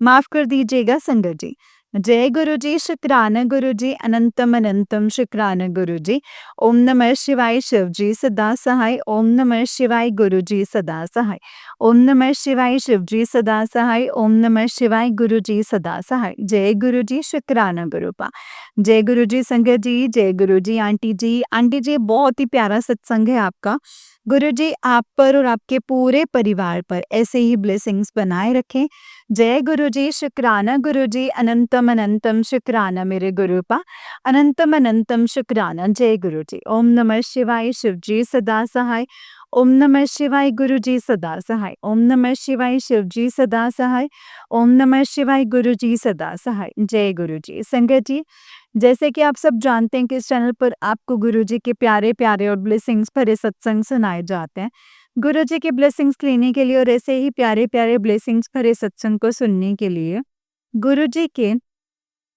माफ़ कर दीजिएगा संगत जी। जय गुरु जी, शुक्राना गुरु जी, अनंतम अनंतम शुक्राना गुरु जी। ओम नमः शिवाय शिव जी सदा सहाय, ओम नमः शिवाय गुरु जी सदा सहाय, ओम नमः शिवाय शिव जी सदा सहाय, ओम नमः शिवाय गुरु जी सदा सहाय। जय गुरु जी, शुक्राना गुरु पा। जय गुरु जी संगत जी, जय गुरु जी आंटी जी। आंटी जी, बहुत ही प्यारा सत्संग है आपका। गुरु जी आप पर और आपके पूरे परिवार पर ऐसे ही ब्लेसिंग्स बनाए रखें। जय गुरु जी, शुक्राना गुरु जी, अनंतम अनंतम शुक्राना मेरे गुरु पा, अनंतम अनंतम शुक्राना। जय गुरु जी। ओम नमः शिवाय शिव जी सदा सहाय, ओम नमः शिवाय गुरु जी सदा सहाय, ओम नमः शिवाय शिव जी सदा सहाय, ओम नमः शिवाय गुरु जी सदा सहाय। जय गुरु जी। संगत जी, जैसे कि आप सब जानते हैं कि इस चैनल पर आपको गुरु जी के प्यारे प्यारे और ब्लेसिंग्स भरे सत्संग सुनाए जाते हैं। गुरु जी के ब्लेसिंग्स लेने के लिए और ऐसे ही प्यारे प्यारे ब्लेसिंग्स भरे सत्संग को सुनने के लिए गुरु जी के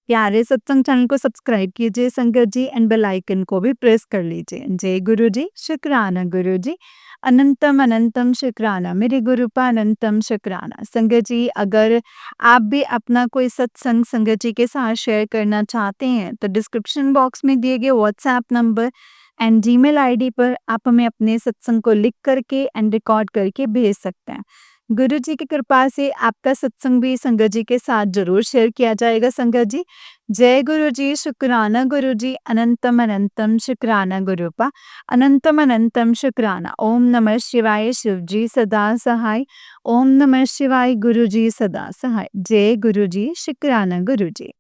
प्यारे सत्संग चैनल को सब्सक्राइब कीजिए संगत जी, एंड बेल आइकन को भी प्रेस कर लीजिए। जय गुरु जी, शुक्राना गुरु जी, अनंतम अनंतम शुक्राना मेरे गुरु पा, अनंतम शुक्राना। संगत जी, अगर आप भी अपना कोई सत्संग संगत जी के साथ शेयर करना चाहते हैं तो डिस्क्रिप्शन बॉक्स में दिए गए WhatsApp number and Gmail ID पर आप हमें अपने सत्संग को लिख करके एंड रिकॉर्ड करके भेज सकते हैं। गुरु जी की कृपा से आपका सत्संग भी संगत जी के साथ जरूर शेयर किया जाएगा संगत जी। जय गुरु जी, शुक्राना गुरु जी, अनंतम अनंतम शुक्राना गुरु पा, अनंतम अनंतम शुक्राना। ओम नमः शिवाय शिव जी सदा सहाय, ओम नमः शिवाय गुरु जी सदा सहाय। जय गुरु जी, शुक्राना गुरु जी।